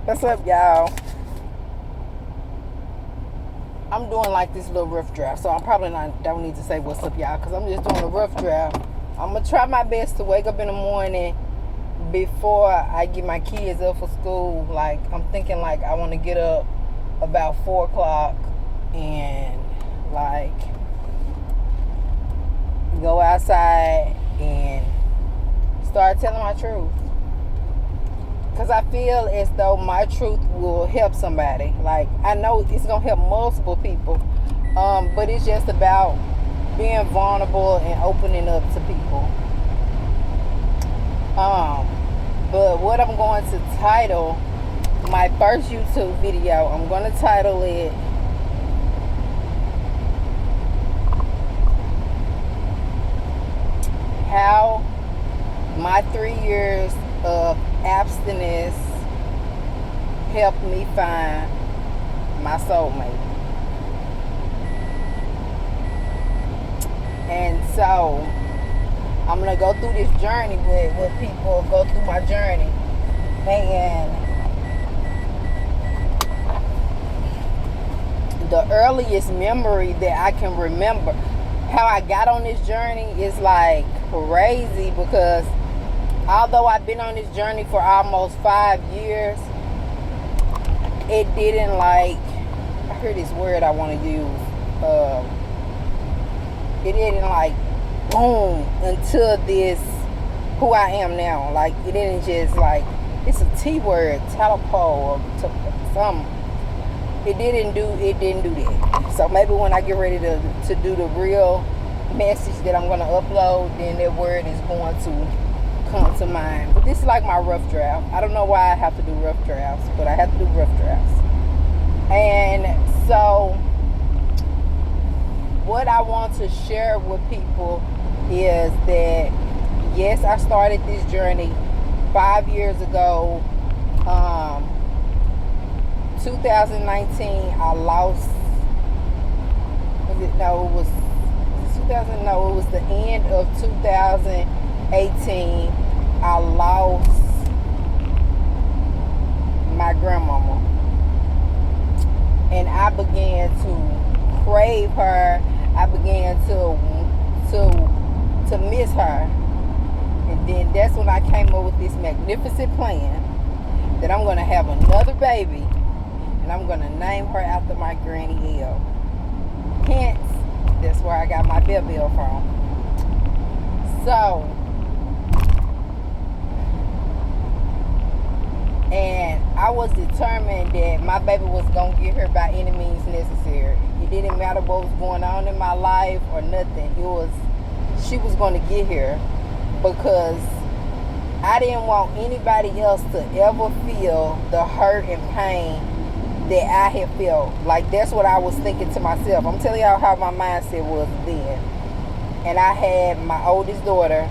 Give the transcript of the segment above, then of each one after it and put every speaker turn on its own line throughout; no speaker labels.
What's up, y'all? I'm doing like this little rough draft, so I probably don't need to say what's up, y'all, because I'm just doing a rough draft. I'm gonna try my best to wake up in the morning before I get my kids up for school. Like, I'm thinking like I want to get up about 4 o'clock and like go outside and start telling my truth. Because I feel as though my truth will help somebody. Like, I know it's going to help multiple people. But it's just about being vulnerable and opening up to people. But what I'm going to title my first YouTube video, I'm going to title it How My 3 Years of Abstinence helped me find my soulmate. And so I'm gonna go through this journey with people, go through my journey. And the earliest memory that I can remember how I got on this journey is like crazy, because although I've been on this journey for almost 5 years, it didn't like, I heard this word I want to use, it didn't like boom until this, who I am now. Like, it didn't just like, it's a T word, telepole or something. It didn't do that. So maybe when I get ready to do the real message that I'm going to upload, then that word is going to come to mind. But this is like my rough draft. I don't know why I have to do rough drafts, but I have to do rough drafts. And so what I want to share with people is that yes, I started this journey 5 years ago. 2019 I lost, it was the end of 2018. I lost my grandmama, and I began to crave her. I began to miss her, and then that's when I came up with this magnificent plan that I'm going to have another baby, and I'm going to name her after my Granny L. Hence, that's where I got my Bell from. So, and I was determined that my baby was going to get her by any means necessary. It didn't matter what was going on in my life or nothing. She was going to get here, because I didn't want anybody else to ever feel the hurt and pain that I had felt. Like, that's what I was thinking to myself. I'm telling y'all how my mindset was then. And I had my oldest daughter,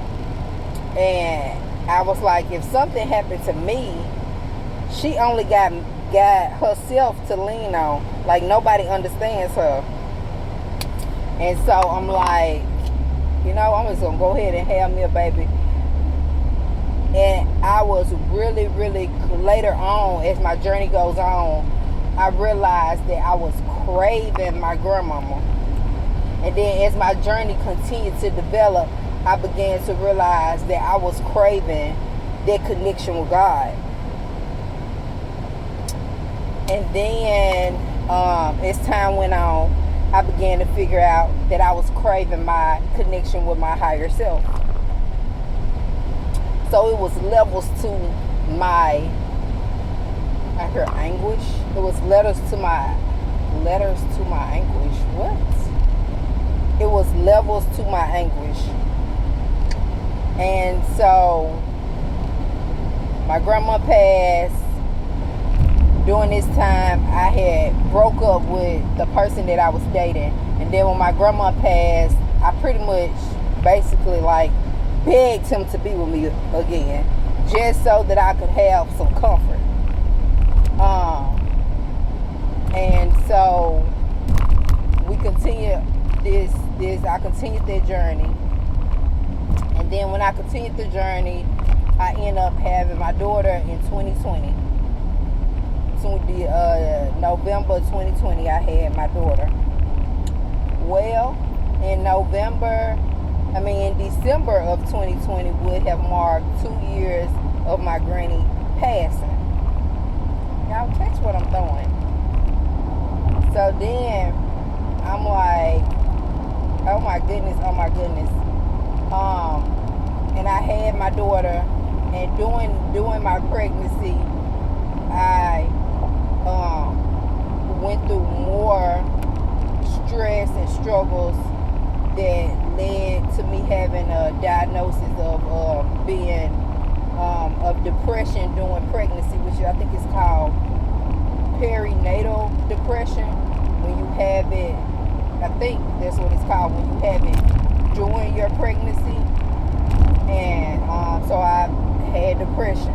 and I was like, if something happened to me, she only got herself to lean on. Like, nobody understands her. And so I'm like, I'm just gonna go ahead and have me a baby. And I was really, really, later on, as my journey goes on, I realized that I was craving my grandmama. And then as my journey continued to develop, I began to realize that I was craving that connection with God. And then as time went on, I began to figure out that I was craving my connection with my higher self. So it was levels to my, I heard anguish. It was letters to my anguish. What? It was levels to my anguish. And so my grandma passed. During this time, I had broke up with the person that I was dating. And then when my grandma passed, I pretty much basically like begged him to be with me again, just so that I could have some comfort. And so we continued I continued that journey. And then when I continued the journey, I ended up having my daughter in 2020. November 2020, I had my daughter. Well, in December of 2020 would have marked 2 years of my granny passing. Y'all catch what I'm throwing? So then I'm like, oh my goodness. And I had my daughter, and during my pregnancy, I went through more stress and struggles that led to me having a diagnosis of being of depression during pregnancy, which I think is called perinatal depression. When you have it, I think that's what it's called, when you have it during your pregnancy. And so I had depression,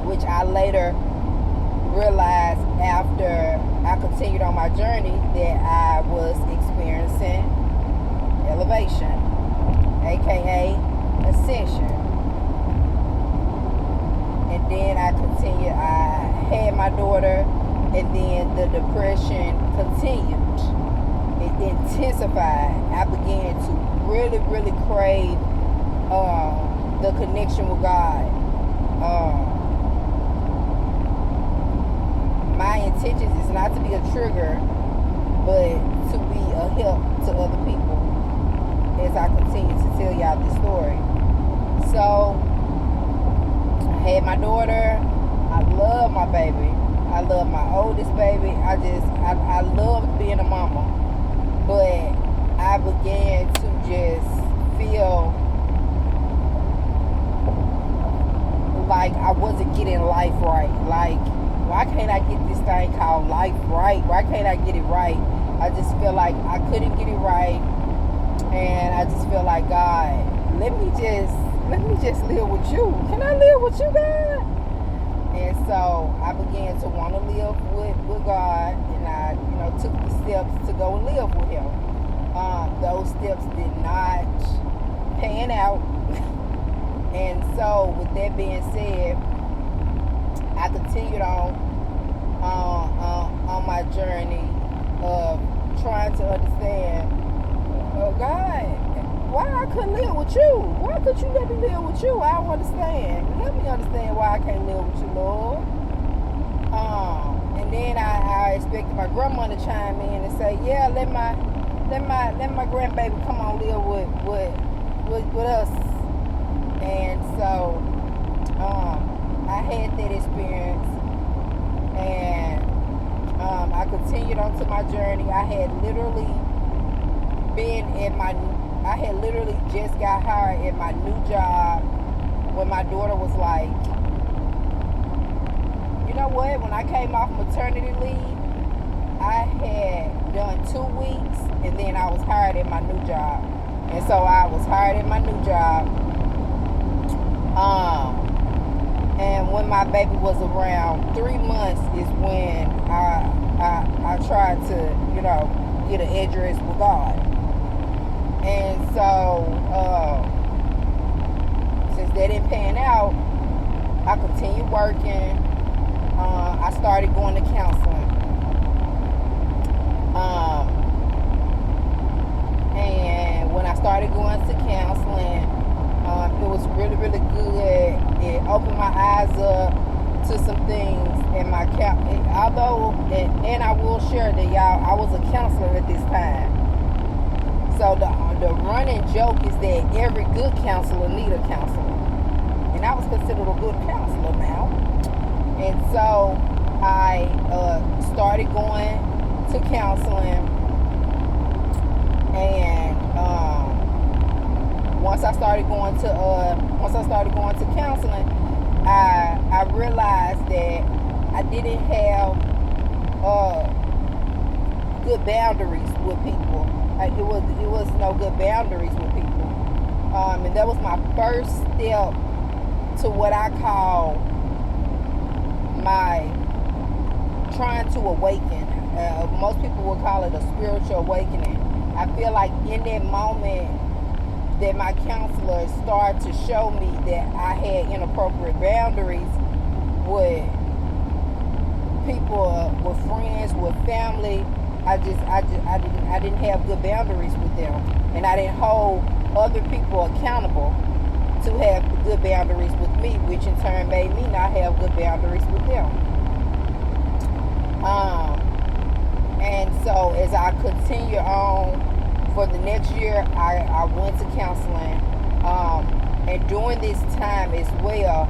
which I later realized after I continued on my journey that I was experiencing elevation, aka ascension. And then I had my daughter, and then the depression continued. It intensified. I began to really crave the connection with God. My intentions is not to be a trigger, but to be a help to other people as I continue to tell y'all this story. So I had my daughter. I love my baby. I love my oldest baby. I love being a mama. But I began to just feel like I wasn't getting life right. Like, why can't I get this thing called life right? Why can't I get it right? I just feel like I couldn't get it right. And I just feel like, God, let me just live with you. Can I live with you, God? And so I began to want to live with God, and I, took the steps to go and live with Him. Those steps did not pan out. And so, with that being said, I continued on my journey of trying to understand, oh God, why I couldn't live with you? Why could you let me live with you? I don't understand. Help me understand why I can't live with you, Lord. And then I expected my grandma to chime in and say, yeah, let my grandbaby come on live with us. And so I had that experience, and I continued on to my journey. I had literally just got hired at my new job when my daughter was like, you know what, when I came off maternity leave, I had done 2 weeks, and then I was hired at my new job. And so I was hired at my new job. And when my baby was around 3 months is when I tried to, get an address with God. And so, since that didn't pan out, I continued working. I started going to counseling. And when I started going to counseling, it was really good. It opened my eyes up to some things in my and I will share that, y'all, I was a counselor at this time. So the running joke is that every good counselor need a counselor, and I was considered a good counselor now. And so I started going to counseling, and once I started going to counseling, I realized that I didn't have good boundaries with people. Like, it was no good boundaries with people, and that was my first step to what I call my trying to awaken. Most people would call it a spiritual awakening. I feel like in that moment that my counselor started to show me that I had inappropriate boundaries with people, with friends, with family. I didn't have good boundaries with them, and I didn't hold other people accountable to have good boundaries with me, which in turn made me not have good boundaries with them. And so as I continue on for the next year, I went to counseling. And during this time as well,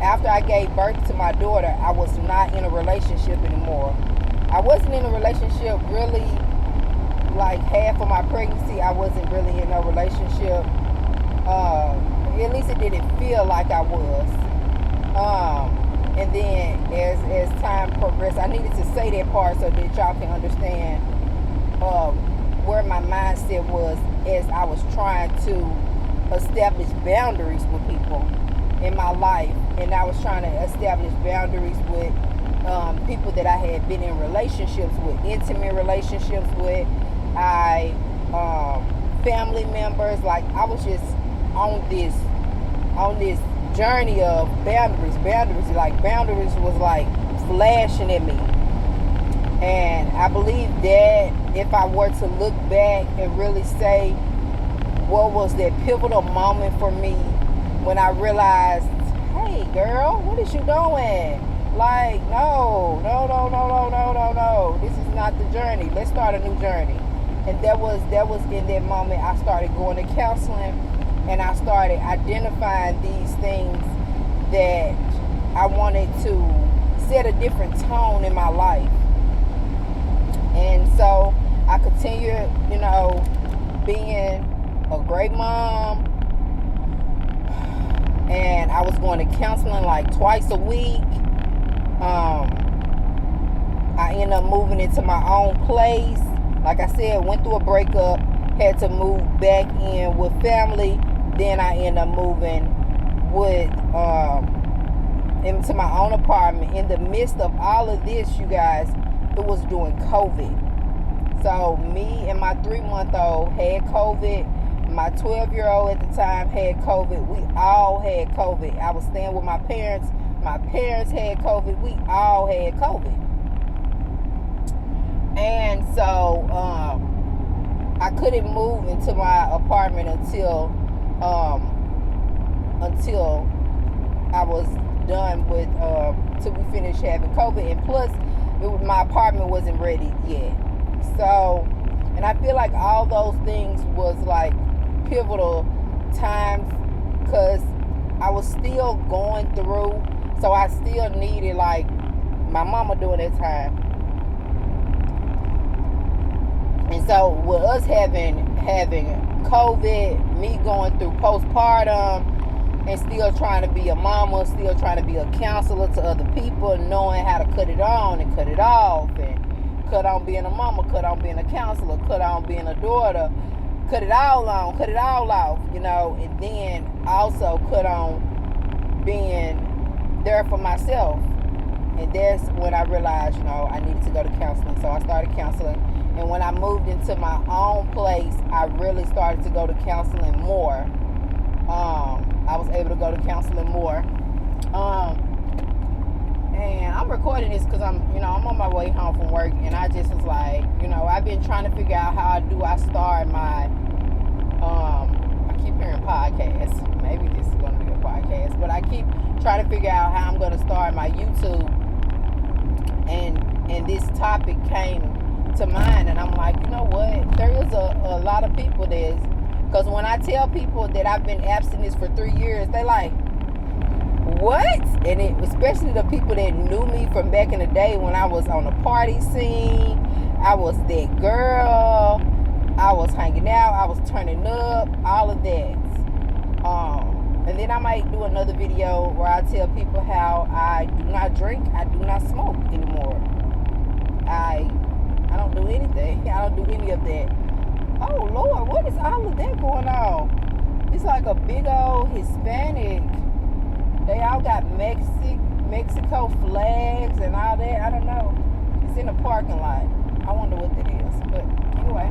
after I gave birth to my daughter, I was not in a relationship anymore. I wasn't in a relationship really, like half of my pregnancy. I wasn't really in a relationship. At least it didn't feel like I was. And then as time progressed, I needed to say that part so that y'all can understand where my mindset was as I was trying to establish boundaries with people in my life. And I was trying to establish boundaries with people that I had been in relationships with, intimate relationships with, family members. Like, I was just on this journey of boundaries. Like, boundaries was like flashing at me. And I believe that if I were to look back and really say what was that pivotal moment for me when I realized, hey girl, what is you doing? Like, no. This is not the journey. Let's start a new journey. And that was in that moment I started going to counseling, and I started identifying these things that I wanted to set a different tone in my life. And so I continued, being a great mom. And I was going to counseling like twice a week. I ended up moving into my own place. Like I said, went through a breakup, had to move back in with family. Then I ended up moving into my own apartment. In the midst of all of this, you guys, it was during COVID. So me and my 3-month-old had COVID. My 12-year-old at the time had COVID. We all had COVID. I was staying with my parents. My parents had COVID. We all had COVID. And so I couldn't move into my apartment until I was done with till we finished having COVID. And plus, my apartment wasn't ready yet. So, and I feel like all those things was like pivotal times, because I was still going through. So I still needed, like, my mama during that time. And so with us having COVID, me going through postpartum, and still trying to be a mama, still trying to be a counselor to other people, knowing how to cut it on and cut it off, and cut on being a mama, cut on being a counselor, cut on being a daughter, cut it all on, cut it all off, and then also cut on being there for myself. And that's when I realized, I needed to go to counseling. So I started counseling. And when I moved into my own place, I really started to go to counseling more. I was able to go to counseling more. And I'm recording this because I'm on my way home from work, and I just was like, I've been trying to figure out how do I start my, I keep hearing podcasts. Maybe this is going to be a podcast, but I keep trying to figure out how I'm going to start my YouTube. And this topic came to mind, and I'm like, you know what? There is a lot of people because when I tell people that I've been abstinent for 3 years, they like, what? And especially the people that knew me from back in the day when I was on the party scene. I was that girl. I was hanging out. I was turning up. All of that. And then I might do another video where I tell people how I do not drink. I do not smoke anymore. I don't do anything. I don't do any of that. Oh, Lord, what is all of that going on? It's like a big old Hispanic. They all got Mexico flags and all that. I don't know. It's in a parking lot. I wonder what that is. But anyway,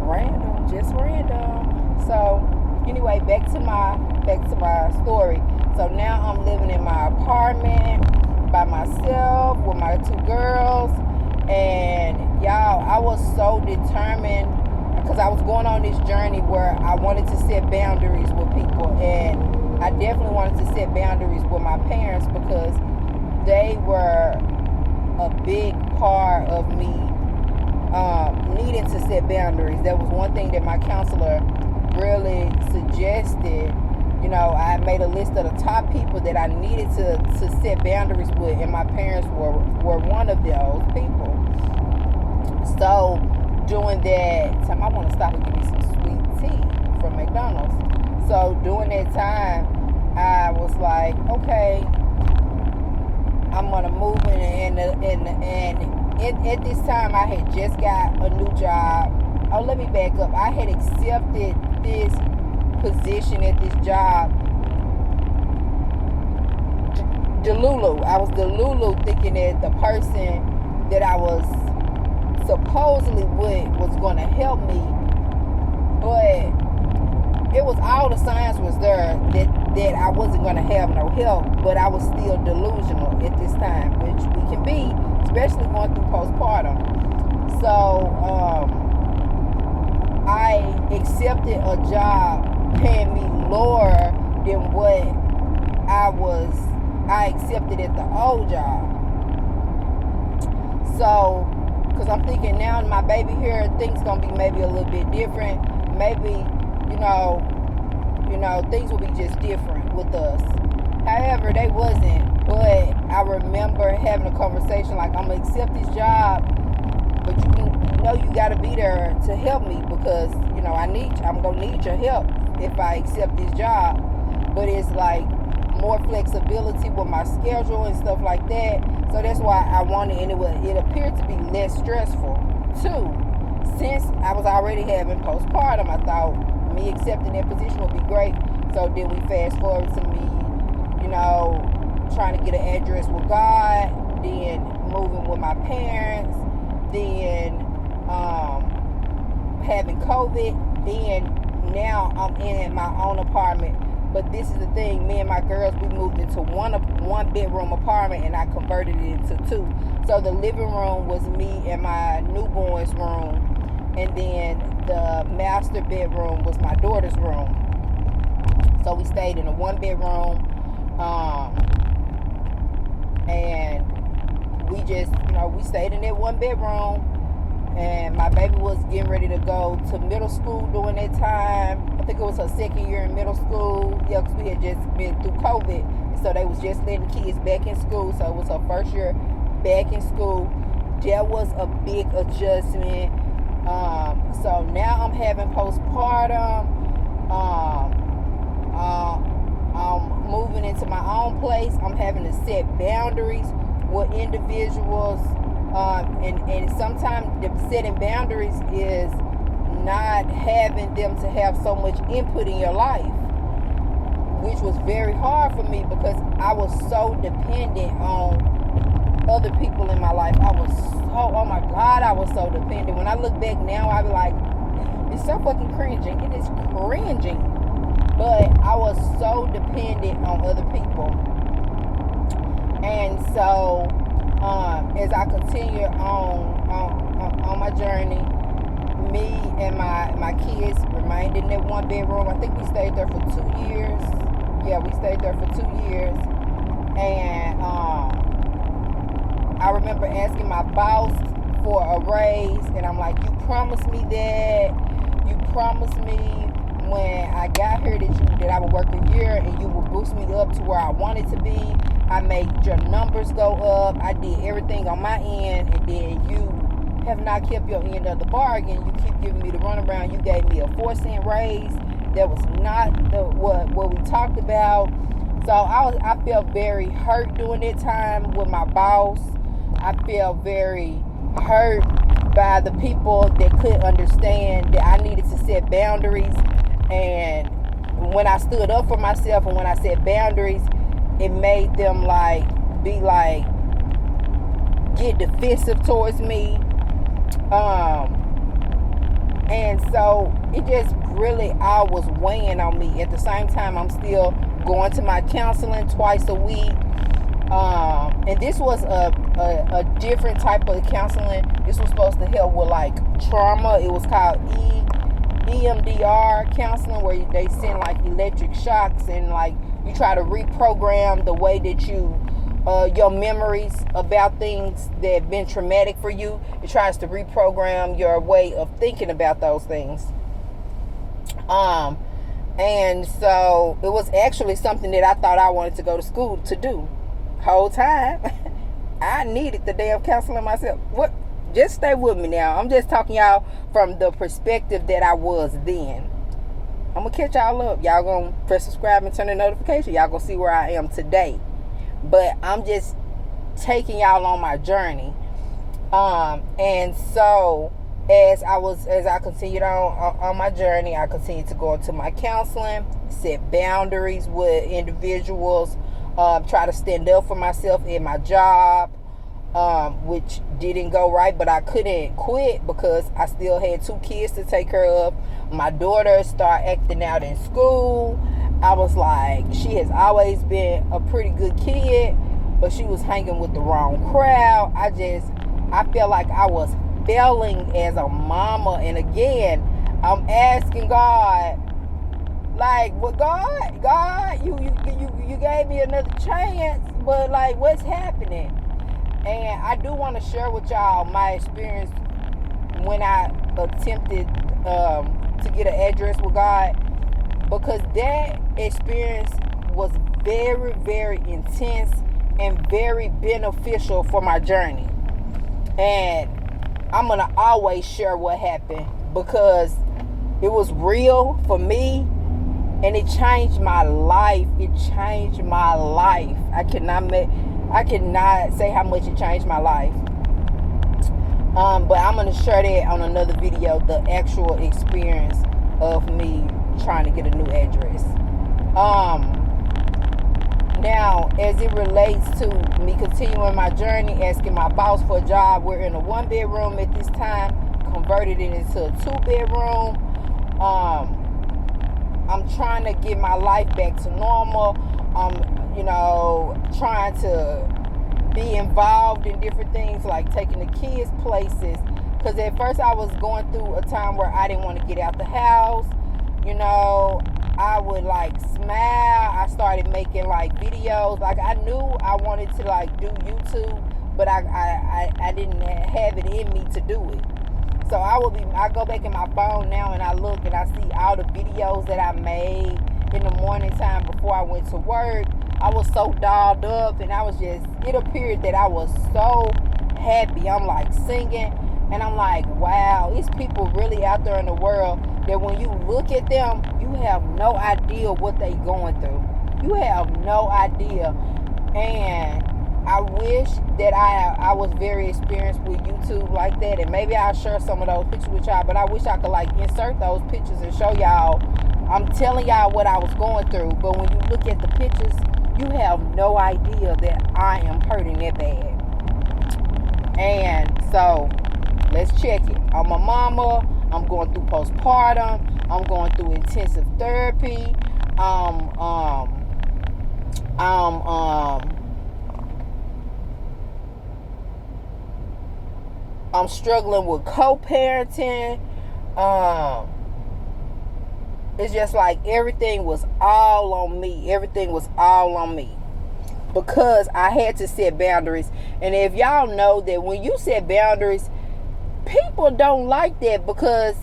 random, just random. So anyway, back to my story. So now I'm living in my apartment by myself. myself, with my 2 girls. And y'all, I was so determined because I was going on this journey where I wanted to set boundaries with people. And I definitely wanted to set boundaries with my parents because they were a big part of me needing to set boundaries. That was one thing that my counselor really suggested. You know, I made a list of the top people that I needed to set boundaries with, and my parents were one of those people. So during that time, I want to stop and give me some sweet tea from McDonald's. So during that time, I was like, okay, I'm gonna move in, and at this time I had just got a new job. Oh, let me back up. I had accepted this position at this job. Delulu. I was Delulu, thinking that the person that I was supposedly with was going to help me, but it was all the signs was there that I wasn't going to have no help, but I was still delusional at this time, which we can be, especially going through postpartum. So I accepted a job paying me lower than what I accepted at the old job. So, because I'm thinking now my baby here, things going to be maybe a little bit different. Maybe, you know, things will be just different with us. However, they wasn't. But I remember having a conversation like, I'm going to accept this job, but you got to be there to help me because, I'm going to need your help if I accept this job. But it's like more flexibility with my schedule and stuff like that. So that's why I wanted, and it appeared to be less stressful too. Since I was already having postpartum, I thought me accepting that position would be great. So then we fast forward to me, trying to get an address with God, then moving with my parents, then having COVID, then now I'm in my own apartment. But this is the thing, me and my girls, we moved into one bedroom apartment and I converted it into 2. So the living room was me and my newborn's room, and then the master bedroom was my daughter's room. So we stayed in a 1 bedroom, and we just, we stayed in that 1 bedroom. And my baby was getting ready to go to middle school during that time. I think it was her 2nd year in middle school. Yeah, because we had just been through COVID. So they was just letting the kids back in school. So it was her 1st year back in school. That was a big adjustment. So now I'm having postpartum. I'm moving into my own place. I'm having to set boundaries with individuals. And sometimes the setting boundaries is not having them to have so much input in your life, which was very hard for me because I was so dependent on other people in my life. I was so dependent. When I look back now, I be like, it's so fucking cringing. It is cringing. But I was so dependent on other people. And so as I continue on my journey, me and my kids remained in that 1 bedroom. I think we stayed there for 2 years. Yeah, we stayed there for 2 years. And I remember asking my boss for a raise, and I'm like, you promised me that. You promised me when I got here that I would work a year and you would boost me up to where I wanted to be. I made your numbers go up. I did everything on my end, and then you have not kept your end of the bargain. You keep giving me the runaround. You gave me a 4-cent raise. That was not what we talked about. So I felt very hurt during that time with my boss. I felt very hurt by the people that couldn't understand that I needed to set boundaries. And when I stood up for myself and when I set boundaries, it made them get defensive towards me. And so it just really all was weighing on me. At the same time, I'm still going to my counseling twice a week. And this was a different type of counseling. This was supposed to help with like trauma. It was called EMDR counseling, where they send like electric shocks and like you try to reprogram the way that you your memories about things that have been traumatic for you. It tries to reprogram your way of thinking about those things. And so it was actually something that I thought I wanted to go to school to do. Whole time I needed the damn counseling myself. What? Just stay with me now. I'm just talking y'all from the perspective that I was then. I'm gonna catch y'all up. Y'all gonna press subscribe and turn the notification. Y'all gonna see where I am today. But I'm just taking y'all on my journey. And so as I continued on my journey, I continued to go into my counseling, set boundaries with individuals, try to stand up for myself in my job, which didn't go right, but I couldn't quit because I still had 2 kids to take care of. My daughter started acting out in school. I was like, she has always been a pretty good kid, but she was hanging with the wrong crowd. I felt like I was failing as a mama. And again, I'm asking God, like, well, God, you gave me another chance, but like, what's happening? And I do want to share with y'all my experience when I attempted to get an address with God, because that experience was very, very intense and very beneficial for my journey. And I'm going to always share what happened because it was real for me and it changed my life. It changed my life. I cannot say how much it changed my life. But I'm going to share that on another video, the actual experience of me trying to get a new address. Now, as it relates to me continuing my journey, asking my boss for a job, we're in a 1-bedroom at this time, converted it into a 2-bedroom. I'm trying to get my life back to normal. Trying to be involved in different things like taking the kids places. Because at first I was going through a time where I didn't want to get out the house. I would like smile. I started making like videos. Like I knew I wanted to like do YouTube, but I didn't have it in me to do it. So I go back in my phone now and I look and I see all the videos that I made in the morning time before I went to work. I was so dolled up and it appeared that I was so happy. I'm like singing and I'm like, wow, it's people really out there in the world that when you look at them, you have no idea what they going through. You have no idea. And I wish that I was very experienced with YouTube like that, and maybe I'll share some of those pictures with y'all, but I wish I could like insert those pictures and show y'all. I'm telling y'all what I was going through, but when you look at the pictures, you have no idea that I am hurting that bad. And so let's check it. I'm a mama. I'm going through postpartum. I'm going through intensive therapy. I'm struggling with co-parenting. It's just like everything was all on me. Everything was all on me. Because I had to set boundaries. And if y'all know that when you set boundaries, people don't like that because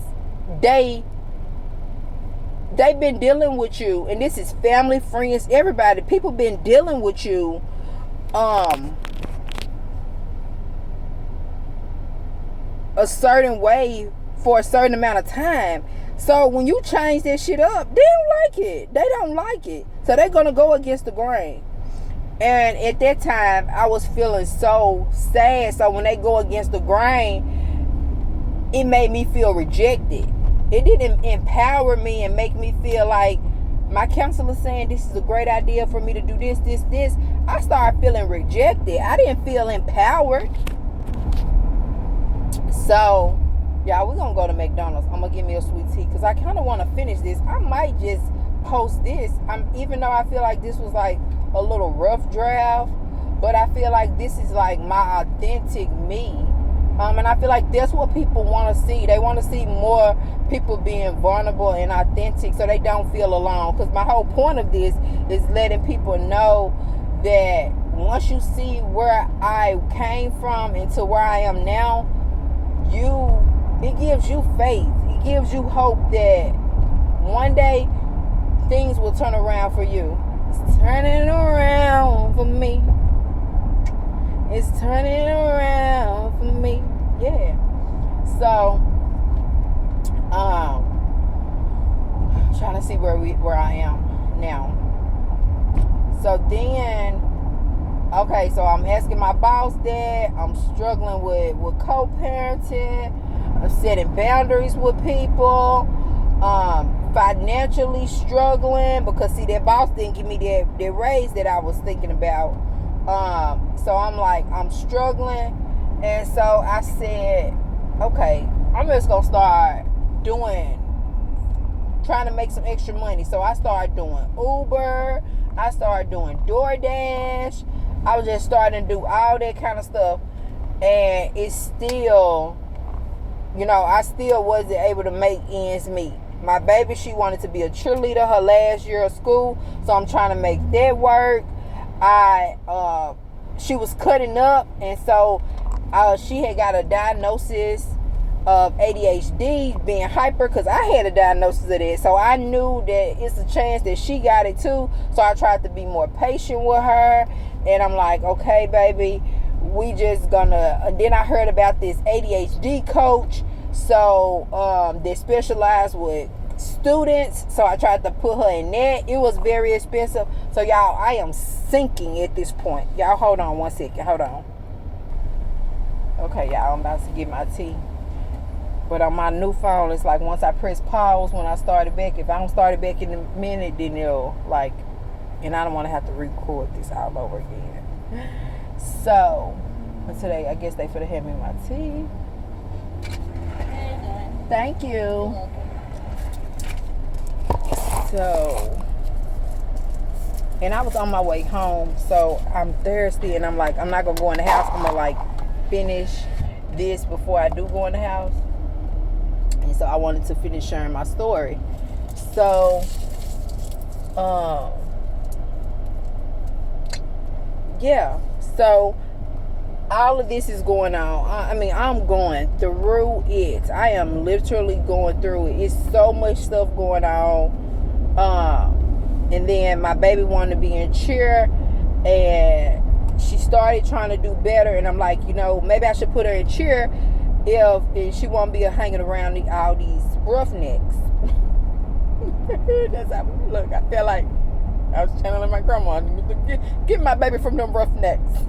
they've been dealing with you. And this is family, friends, everybody. People been dealing with you a certain way for a certain amount of time. So when you change that shit up, they don't like it. They don't like it. So they're going to go against the grain. And at that time, I was feeling so sad. So when they go against the grain, it made me feel rejected. It didn't empower me and make me feel like my counselor saying this is a great idea for me to do this. I started feeling rejected. I didn't feel empowered. So, y'all, we're going to go to McDonald's. I'm going to get me a sweet tea because I kind of want to finish this. I might just post this. Even though I feel like this was like a little rough draft, But I feel like this is like my authentic me. And I feel like that's what people want to see. They want to see more people being vulnerable and authentic so they don't feel alone. Because my whole point of this is letting people know that once you see where I came from and to where I am now, it gives you faith. It gives you hope that one day things will turn around for you. It's turning around for me. It's turning around for me. Yeah. So, I'm trying to see where I am now. So then, okay, so I'm asking my boss that. I'm struggling with co-parenting. I'm setting boundaries with people. Financially struggling because, see, that boss didn't give me that raise that I was thinking about. So I'm like, I'm struggling. And so I said, okay, I'm just going to start trying to make some extra money. So I started doing Uber. I started doing DoorDash. I was just starting to do all that kind of stuff. And it's still, I still wasn't able to make ends meet. My baby, she wanted to be a cheerleader her last year of school. So I'm trying to make that work. She was cutting up. And so she had got a diagnosis of ADHD, being hyper, because I had a diagnosis of that. So I knew that it's a chance that she got it too. So I tried to be more patient with her. And I'm like, okay, baby, we just gonna... And then I heard about this ADHD coach, so they specialize with students. So I tried to put her in that. It was very expensive. So y'all, I am sinking at this point. Y'all, hold on one second. Hold on. Okay, y'all, I'm about to get my tea. But on my new phone, it's like once I press pause when I started back, if I don't start it back in a minute, then it'll like, and I don't want to have to record this all over again. So, today, I guess they finna hand me my tea. Thank you. So, and I was on my way home, so I'm thirsty, and I'm like, I'm not gonna go in the house. I'm gonna like finish this before I do go in the house. And so I wanted to finish sharing my story. So, yeah. So all of this is going on. I'm going through it. I am literally going through it. It's so much stuff going on. And then my baby wanted to be in cheer, and she started trying to do better. And I'm like, maybe I should put her in cheer if she won't be hanging around all these roughnecks. That's how I look. I feel like I was channeling my grandma. Get my baby from them roughnecks.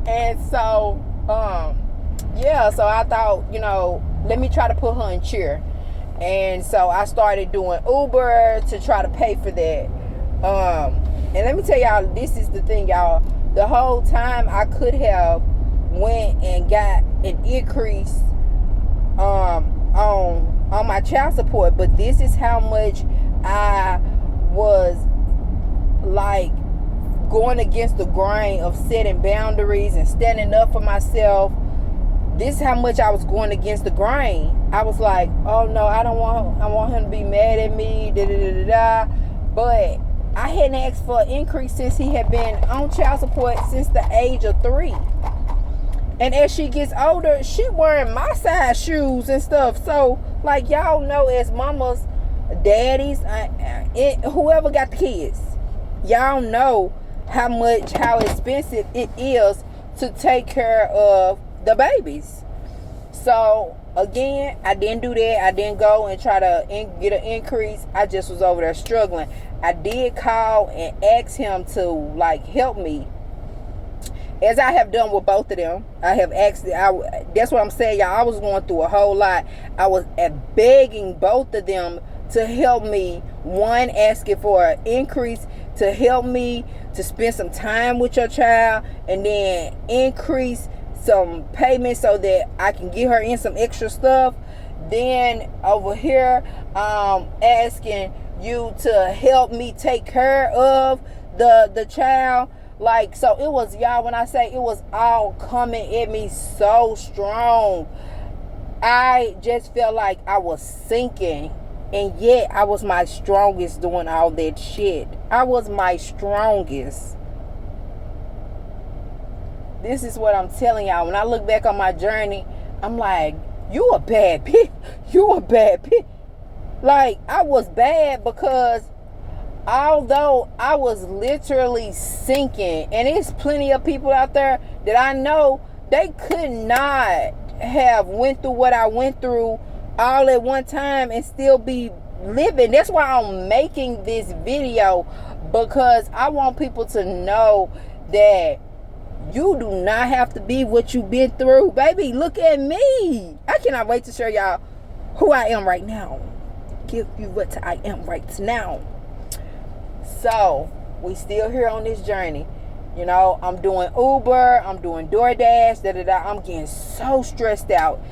And so, so I thought, let me try to put her in cheer. And so I started doing Uber to try to pay for that. And let me tell y'all, this is the thing, y'all. The whole time I could have went and got an increase on my child support, but this is how much I was like going against the grain of setting boundaries and standing up for myself. This is how much I was going against the grain. I was like, oh no, I want him to be mad at me, But I hadn't asked for an increase since he had been on child support since the age of 3. And as she gets older, she wearing my size shoes and stuff. So, like, y'all know, as mamas, daddies, whoever got the kids, y'all know how expensive it is to take care of the babies. So, again, I didn't do that. I didn't go and try to get an increase. I just was over there struggling. I did call and ask him to, like, help me, as I have done with both of them. I have asked, that's what I'm saying, y'all. I was going through a whole lot. I was begging both of them to help me. One, asking for an increase to help me to spend some time with your child, and then increase some payments so that I can get her in some extra stuff. Then over here, asking you to help me take care of the child. Like, so it was, y'all, when I say it was all coming at me so strong, I just felt like I was sinking. And yet I was my strongest doing all that shit. I was my strongest. This is what I'm telling y'all. When I look back on my journey, I'm like, you a bad bitch. You a bad bitch. Like, I was bad because although I was literally sinking, and there's plenty of people out there that I know, they could not have went through what I went through all at one time and still be living. That's why I'm making this video, because I want people to know that you do not have to be what you've been through. Baby, look at me. I cannot wait to show y'all who I am right now. Give you what I am right now. So, we still here on this journey. You know, I'm doing Uber, I'm doing DoorDash, I'm getting so stressed out.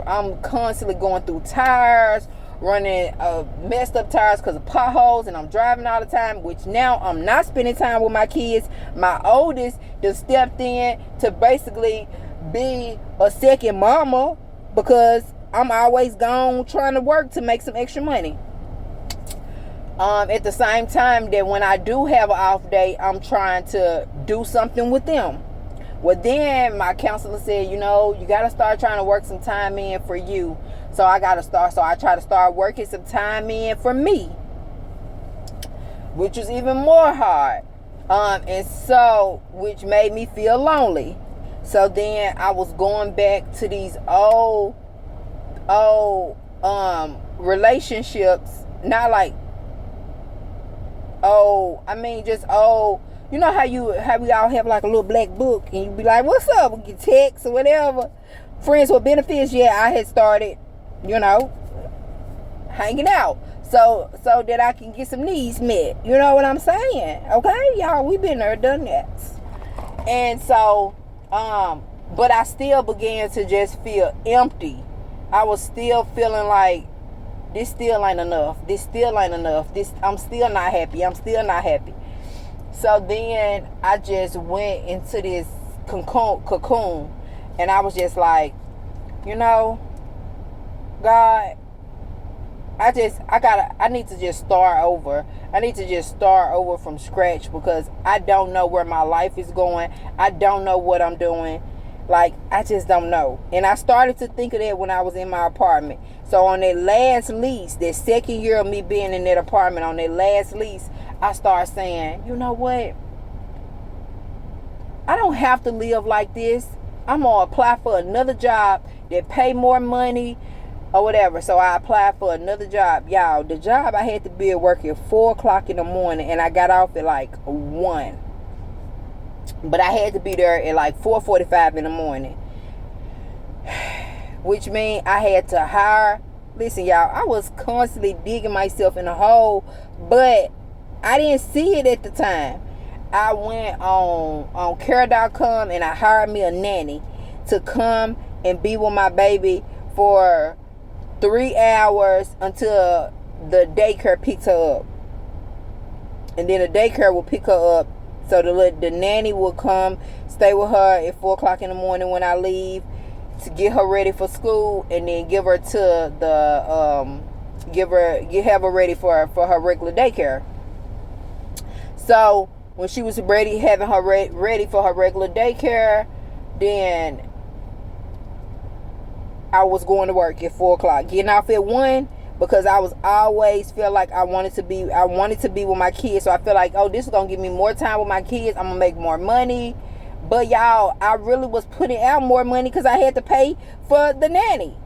I'm constantly going through tires, running messed up tires because of potholes, and I'm driving all the time, which now I'm not spending time with my kids. My oldest just stepped in to basically be a second mama, because I'm always gone trying to work to make some extra money. At the same time that when I do have an off day, I'm trying to do something with them. Well, then my counselor said, you know, you got to start trying to work some time in for you. So I got to start. So I try to start working some time in for me, which was even more hard. And so, which made me feel lonely. So then I was going back to these old relationships, not like, just old. You know how we all have like a little black book, and you be like, what's up? We get texts or whatever. Friends with benefits. Yeah, I had started, you know, hanging out. So that I can get some needs met. You know what I'm saying? Okay, y'all, we been there, done that. And so, but I still began to just feel empty. I was still feeling like, this still ain't enough. This still ain't enough. I'm still not happy. I'm still not happy. So then I just went into this cocoon, and I was just like, you know, God, I need to just start over. I need to just start over from scratch, because I don't know where my life is going. I don't know what I'm doing. Like, I just don't know. And I started to think of that when I was in my apartment. So on that last lease, that second year of me being in that apartment, on that last lease, I started saying, you know what? I don't have to live like this. I'm going to apply for another job that pay more money or whatever. So I applied for another job. Y'all, the job, I had to be at work at 4 o'clock in the morning, and I got off at like 1. But I had to be there at like 4:45 in the morning. Which means I had to hire. Listen, y'all, I was constantly digging myself in a hole, but I didn't see it at the time. I went on care.com, and I hired me a nanny to come and be with my baby for 3 hours until the daycare picks her up. And then the daycare will pick her up. So the nanny will come, stay with her at 4 o'clock in the morning when I leave, to get her ready for school, and then give her to the have her ready for her regular daycare. So when she was ready, having her ready for her regular daycare, then I was going to work at 4 o'clock, getting off at 1. Because I was always feel like I wanted to be with my kids. So I feel like, oh, this is going to give me more time with my kids. I'm going to make more money. But y'all, I really was putting out more money because I had to pay for the nanny.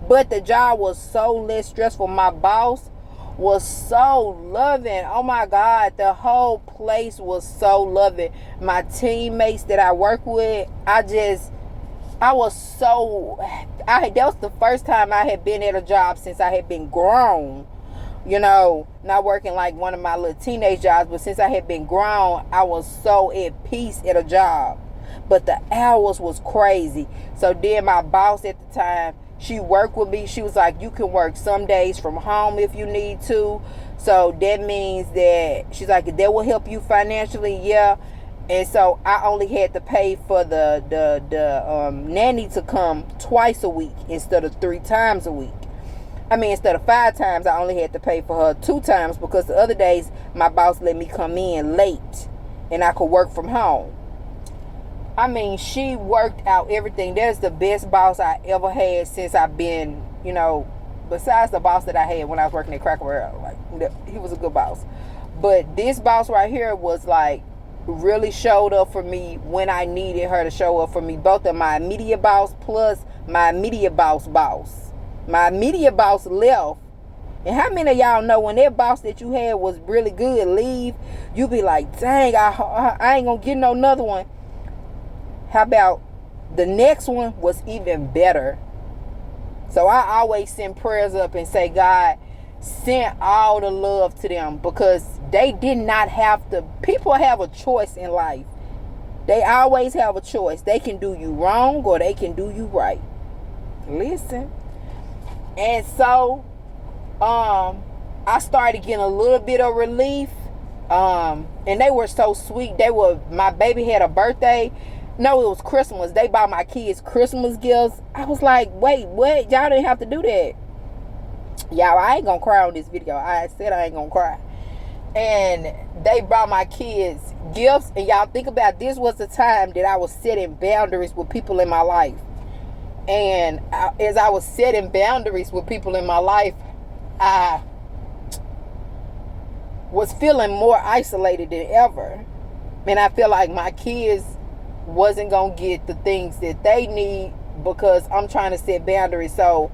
But the job was so less stressful. My boss was so loving. Oh my God, the whole place was so loving. My teammates that I work with, that was the first time I had been at a job since I had been grown. You know, not working like one of my little teenage jobs, but since I had been grown, I was so at peace at a job. But the hours was crazy. So then my boss at the time, she worked with me. She was like, you can work some days from home if you need to. So that means that, she's like, that will help you financially, yeah. And so I only had to pay for the nanny to come twice a week instead of 3 times a week. I mean, instead of 5 times, I only had to pay for her 2 times, because the other days my boss let me come in late and I could work from home. I mean, she worked out everything. That's the best boss I ever had since I've been, besides the boss that I had when I was working at Cracker Barrel. Like, he was a good boss. But this boss right here was like, really showed up for me when I needed her to show up for me. Both of my immediate boss plus my immediate boss. My immediate boss left. And how many of y'all know when that boss that you had was really good leave, you be like, dang, I ain't gonna get no another one. How about the next one was even better? So I always send prayers up and say, God, send all the love to them, because they did not have to. People have a choice in life. They always have a choice. They can do you wrong or they can do you right. Listen. And so I started getting a little bit of relief. And they were so sweet. My baby had a birthday. No, it was Christmas. They bought my kids Christmas gifts. I was like, wait, what? Y'all didn't have to do that. Y'all, I ain't gonna cry on this video. I said I ain't gonna cry. And they brought my kids gifts. And y'all think about, this was the time that I was setting boundaries with people in my life. And as I was setting boundaries with people in my life, I was feeling more isolated than ever. And I feel like my kids wasn't gonna get the things that they need because I'm trying to set boundaries. So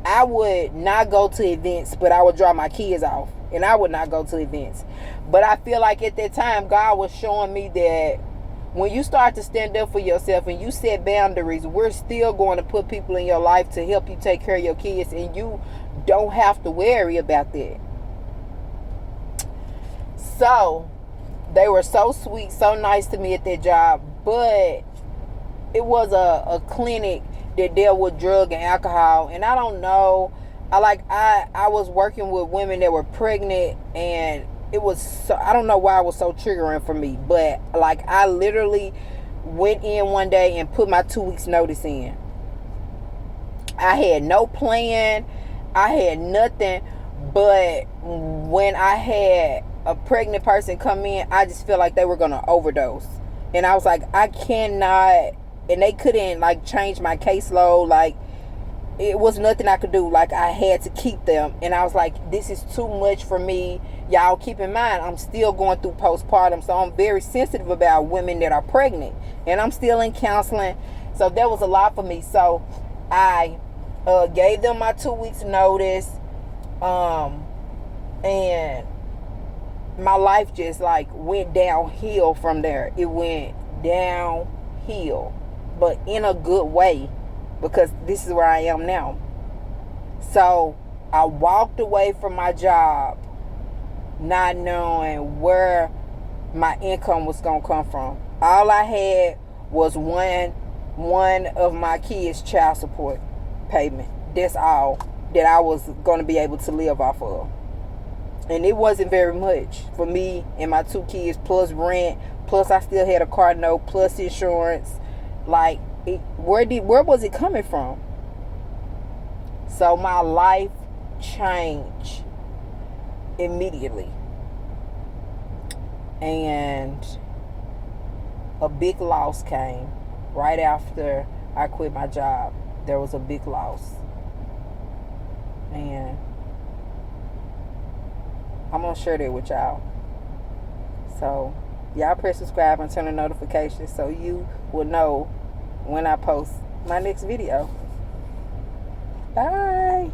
I would not go to events, but I would drop my kids off, and I would not go to events. But I feel like at that time God was showing me that when you start to stand up for yourself and you set boundaries, we're still going to put people in your life to help you take care of your kids, and you don't have to worry about that. So they were so sweet, so nice to me at that job. But it was a clinic that dealt with drug and alcohol. And I don't know. I was working with women that were pregnant, and it was so, I don't know why it was so triggering for me. But like, I literally went in one day and put my 2 weeks notice in. I had no plan. I had nothing. But when I had a pregnant person come in, I just felt like they were going to overdose. And I was like, I cannot. And they couldn't like change my caseload. Like, it was nothing I could do. Like, I had to keep them. And I was like, this is too much for me. Y'all keep in mind, I'm still going through postpartum. So I'm very sensitive about women that are pregnant. And I'm still in counseling. So that was a lot for me. So I gave them my 2 weeks notice. And my life just like went downhill from there. It went downhill, but in a good way, because this is where I am now. So I walked away from my job not knowing where my income was gonna come from. All I had was one of my kids' child support payment. That's all that I was gonna be able to live off of. And it wasn't very much for me and my 2 kids, plus rent, plus I still had a car note, plus insurance. Like, where was it coming from? So my life changed immediately. And a big loss came right after I quit my job. There was a big loss. And I'm going to share that with y'all. So, y'all press subscribe and turn on notifications so you will know when I post my next video. Bye.